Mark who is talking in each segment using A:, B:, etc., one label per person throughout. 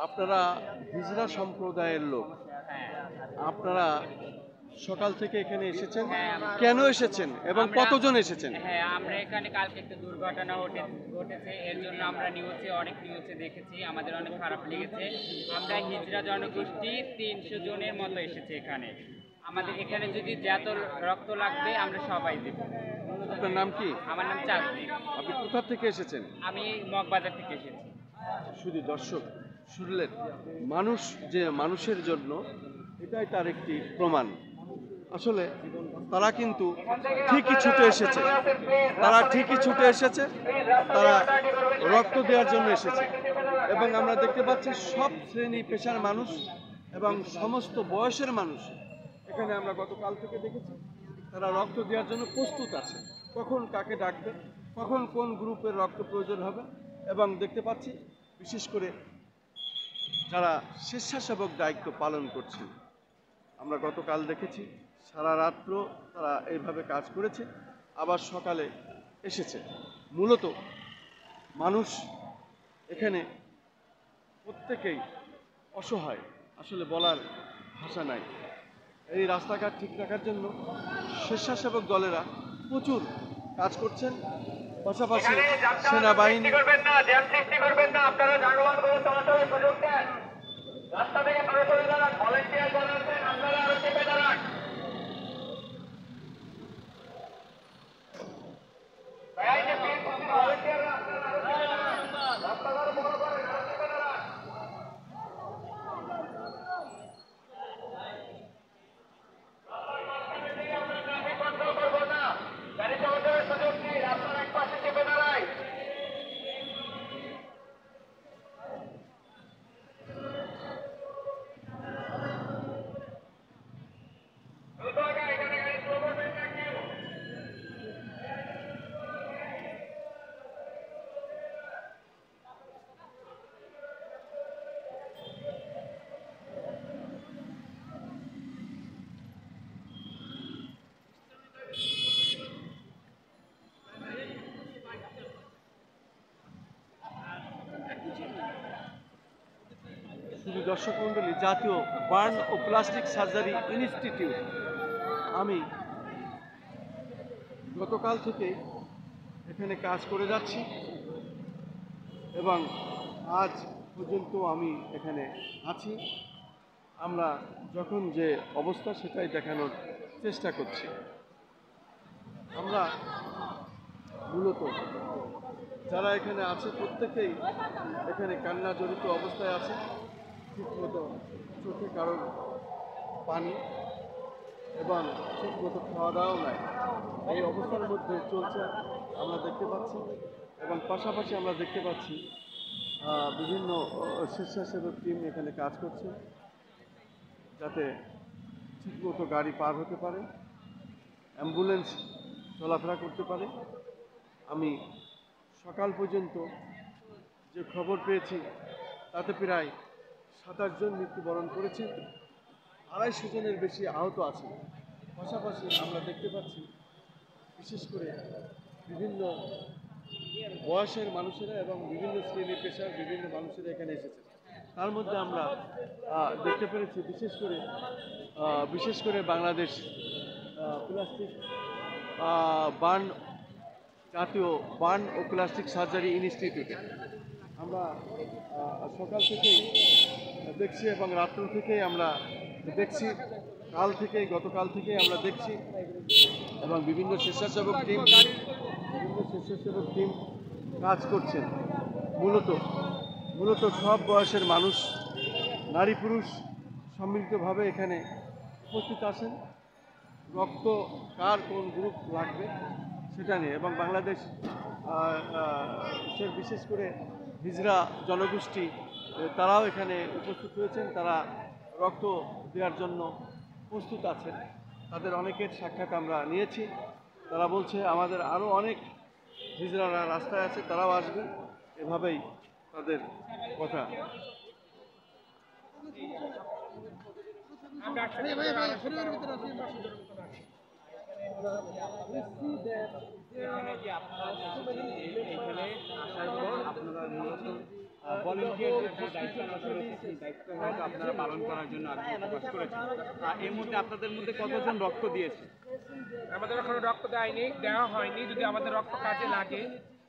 A: আপনারা হিজড়া সম্প্রদায়ের লোক, আপনারা সকাল থেকে এখানে এসেছেন, কেন এসেছেন এবং কতজন এসেছেন?
B: হ্যাঁ, আমরা এখানে কালকে একটা দুর্ঘটনা ঘটেছে, এর জন্য আমরা অনেক নিউজে দেখেছি, আমাদের অনেক খারাপ লেগেছে। আমরা হিজড়া জনগোষ্ঠী 300 জনের মতো এসেছে এখানে। আমাদের এখানে যদি যত রক্ত লাগবে আমরা সবাই দেব।
A: আপনার নাম কি?
B: আমার নাম চাঁদনি।
A: আপনি কোথা থেকে এসেছেন?
B: আমি মগবাজার থেকে এসেছি।
A: শুধু দর্শক শুনলেন, মানুষ যে মানুষের জন্য, এটাই তার একটি প্রমাণ। আসলে তারা কিন্তু ঠিকই ছুটে এসেছে, তারা রক্ত দেওয়ার জন্য এসেছে। এবং আমরা দেখতে পাচ্ছি সব শ্রেণী পেশার মানুষ এবং সমস্ত বয়সের মানুষ এখানে আমরা গতকাল থেকে দেখেছি, তারা রক্ত দেওয়ার জন্য প্রস্তুত আছে। কখন কাকে ডাকবে, কখন কোন গ্রুপের রক্ত প্রয়োজন হবে। এবং দেখতে পাচ্ছি বিশেষ করে যারা স্বেচ্ছাসেবক দায়িত্ব পালন করছেন, আমরা গতকাল দেখেছি সারা রাত্র তারা এইভাবে কাজ করেছে, আবার সকালে এসেছে। মূলত মানুষ এখানে প্রত্যেকেই অসহায়, আসলে বলার ভাষা নাই। এই রাস্তাঘাট ঠিক রাখার জন্য স্বেচ্ছাসেবক দলেরা প্রচুর কাজ করছেন, পাশাপাশি সেনাবাহিনী। রাস্তা থেকে সরে দাঁড়ান, ভলেন্টিয়ার যারা আছেন আপনারা আরো চেপে দাঁড়ান। শুধু দর্শক মন্ডলী, জাতীয় বার্ন ও প্লাস্টিক সার্জারি ইনস্টিটিউট, আমি গতকাল থেকে এখানে কাজ করে যাচ্ছি এবং আজ পর্যন্ত আমি এখানে আছি। আমরা যখন যে অবস্থা সেটাই দেখানোর চেষ্টা করছি। আমরা মূলত যারা এখানে আছে প্রত্যেকেই এখানে কান্না জড়িত অবস্থায় আছে। ঠিকমতো চোখে কারোর পানি এবং ঠিকমতো খাওয়া দাওয়াও নাই, এই অবস্থার মধ্যে চলছে আমরা দেখতে পাচ্ছি। এবং পাশাপাশি আমরা দেখতে পাচ্ছি বিভিন্ন স্বেচ্ছাসেবক টিম এখানে কাজ করছে যাতে ঠিকমতো গাড়ি পার হতে পারে, অ্যাম্বুলেন্স চলাফেরা করতে পারে। আমি সকাল পর্যন্ত যে খবর পেয়েছি তাতে প্রায় 27 জন মৃত্যুবরণ করেছে, 250 জনের বেশি আহত আছে। পাশাপাশি আমরা দেখতে পাচ্ছি বিশেষ করে বিভিন্ন বয়সের মানুষেরা এবং বিভিন্ন শ্রেণী পেশার বিভিন্ন মানুষেরা এখানে এসেছে। তার মধ্যে আমরা দেখতে পেরেছি বিশেষ করে বাংলাদেশ প্লাস্টিক বার্ন, জাতীয় বার্ন ও প্লাস্টিক সার্জারি ইনস্টিটিউটে আমরা সকাল থেকেই দেখছি এবং রাত্র থেকেই আমরা দেখছি, গতকাল থেকেই আমরা দেখছি। এবং বিভিন্ন স্বেচ্ছাসেবক টিম কাজ করছেন। মূলত সব বয়সের মানুষ, নারী পুরুষ সম্মিলিতভাবে এখানে উপস্থিত আছেন। রক্ত কার কোন গ্রুপ লাগবে সেটা নিয়ে, এবং বাংলাদেশ বিশেষ করে হিজড়া জনগোষ্ঠী তারাও এখানে উপস্থিত হয়েছেন, তারা রক্ত দেওয়ার জন্য প্রস্তুত আছেন। তাদের অনেকের সাক্ষাৎ আমরা নিয়েছি, তারা বলছে আমাদের আরও অনেক হিজড়ারা রাস্তায় আছে, তারাও আসবে, এভাবেই তাদের কথা। এখানে আসার পর আপনারা মূলত
C: ভলেন্টিয়ারদের যে দায়িত্ব আমাদের রয়েছে, সেই দায়িত্ব হয়তো আপনারা পালন করার জন্য আগ্রহ প্রকাশ করেছেন। এর মধ্যে আপনাদের মধ্যে কতজন রক্ত দিয়েছে?
D: আমাদের এখনো রক্ত দেওয়া হয়নি। যদি আমাদের রক্ত কাজে লাগে,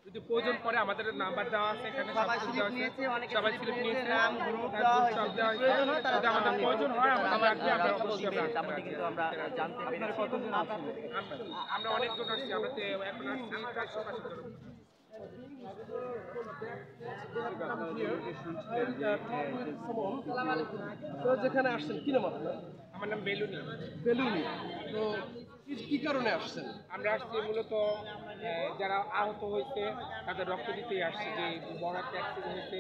D: যদি প্রয়োজন পড়ে, আমাদের নাম্বার দেওয়া আছে এখানে, সবাই স্লিপ নিয়েছে, নাম গ্রুপ দেওয়া হয়েছে। যদি আমাদের প্রয়োজন হয় আমাদের লাগবে, আমরা অবশ্যই
C: কিন্তু আমরা জানতে পেরেছি
D: আমরা অনেকজন আসছি, আমরা তো এখন আসছি 485 জন।
E: তো যেখানে আসছেন কি নাম আপনার?
D: আমার নাম বেলুনি।
E: বেলুনি। তো কি কারণে আসছেন?
D: আমরা আসছি মূলত যারা আহত হয়েছে তাদের রক্ত দিতেই আসছি, যে বড় একটা অ্যাক্সিডেন্ট হয়েছে।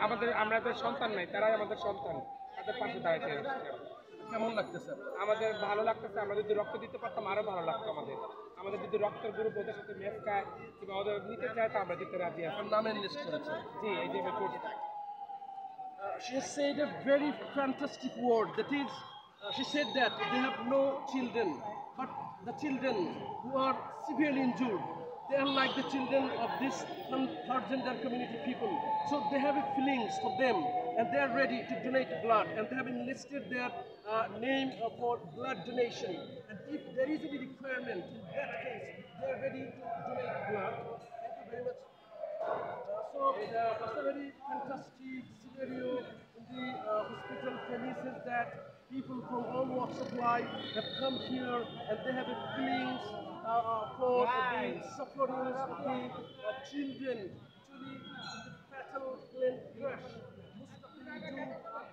D: আমাদের সন্তান নাই, তারাই আমাদের সন্তান, তাদের পাশে দাঁড়াতে আসছি।
E: কেমন লাগতেছে?
D: আমাদের ভালো লাগতেছে। আমরা যদি রক্ত দিতে পারতাম আরো ভালো লাগতো। আমাদের যদি রক্তের গ্রুপ ওদের সাথে ম্যাচ খায় কিংবা ওদের নিতে চায়, তা আমরা দিতে রাজি আছি।
E: আপনার নামে লিস্ট করেছেন?
D: জি, এই যে করছি।
E: She has said a very fantastic word. That is, she said that they have no children, but the children who are severely injured, they are like the children of this third gender community people. So they have a feelings for them, and they are ready to donate blood, and they have enlisted their name for blood donation. And if there is any requirement, in that case, they are ready to donate blood. Thank you very much. So it's a very fantastic scenario in the hospital premises that people from all walks of life have come here, and they have a feelings for the sufferings of the children, actually in the fatal plane crash. Most of the injured are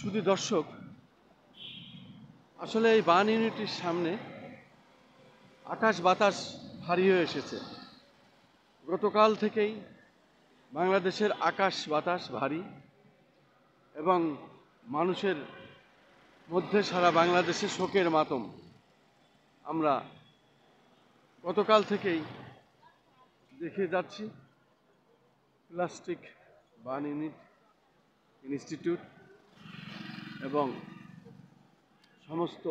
A: শুধু দর্শক, আসলে এই বান ইউনিটির সামনে আকাশ বাতাস ভারী হয়ে এসেছে। গতকাল থেকেই বাংলাদেশের আকাশ বাতাস ভারী, এবং মানুষের মধ্যে সারা বাংলাদেশে শোকের মাতম। আমরা গতকাল থেকেই দেখে যাচ্ছি প্লাস্টিক বান ইউনিট ইনস্টিটিউট এবং সমস্ত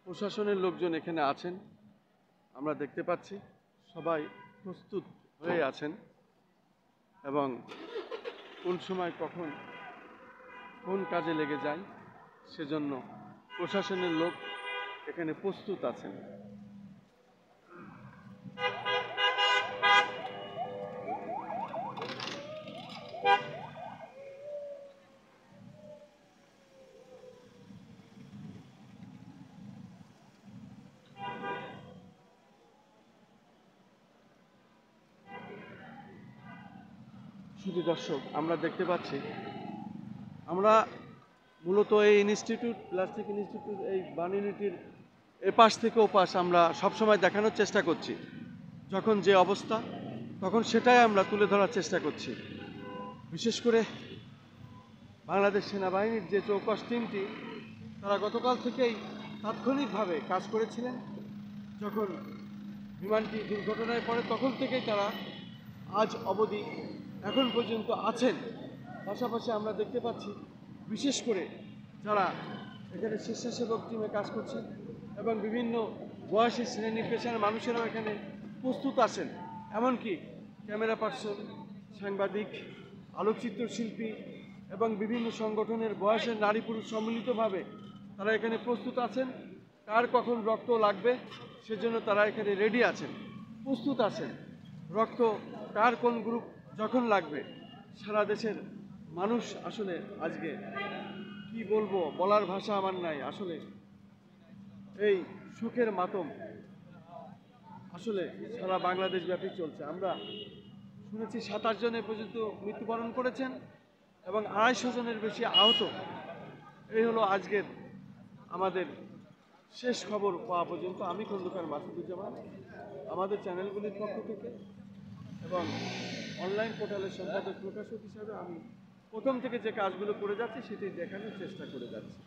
A: প্রশাসনের লোকজন এখানে আছেন। আমরা দেখতে পাচ্ছি সবাই প্রস্তুত হয়ে আছেন, এবং কোন সময় কখন কোন কাজে লেগে যায় সেজন্য প্রশাসনের লোক এখানে প্রস্তুত আছেন। শুধু দর্শক, আমরা দেখতে পাচ্ছি, আমরা মূলত এই ইনস্টিটিউট, প্লাস্টিক ইনস্টিটিউট, এই বানিনীটির এপাশ থেকে ওপাশ আমরা সবসময় দেখানোর চেষ্টা করছি। যখন যে অবস্থা, তখন সেটাই আমরা তুলে ধরার চেষ্টা করছি। বিশেষ করে বাংলাদেশ সেনাবাহিনীর যে চৌকস টিমটি, তারা গতকাল থেকেই তাৎক্ষণিকভাবে কাজ করেছিলেন। যখন বিমানটি দুর্ঘটনায় পড়ে তখন থেকেই তারা আজ অবধি এখন পর্যন্ত আছেন। পাশাপাশি আমরা দেখতে পাচ্ছি বিশেষ করে যারা এখানে স্বেচ্ছাসেবক টিমে কাজ করছেন এবং বিভিন্ন বয়সী শ্রেণী পেশার মানুষেরাও এখানে প্রস্তুত আছেন। এমনকি ক্যামেরা পার্সন, সাংবাদিক, আলোকচিত্র শিল্পী এবং বিভিন্ন সংগঠনের বয়সের নারী পুরুষ সম্মিলিতভাবে তারা এখানে প্রস্তুত আছেন। কার কখন রক্ত লাগবে সেজন্য তারা এখানে রেডি আছেন, প্রস্তুত আছেন। রক্ত কার কোন গ্রুপ যখন লাগবে, সারা দেশের মানুষ আসলে আজকে কি বলবো, বলার ভাষা আমার নাই। আসলে এই সুখের মাতম আসলে সারা বাংলাদেশ ব্যাপী চলছে। আমরা শুনেছি 27 জন এ পর্যন্ত মৃত্যুবরণ করেছেন এবং 250 জনের বেশি আহত। এই হলো আজকের আমাদের শেষ খবর পাওয়া পর্যন্ত। আমি খন্দকার মাসুদুজ্জামান, আমাদের চ্যানেলগুলির পক্ষ থেকে এবং অনলাইন পোর্টালের সম্পাদক প্রকাশক হিসাবে আমি প্রথম থেকে যে কাজগুলো করে যাচ্ছি সেটি দেখানোর চেষ্টা করে যাচ্ছি।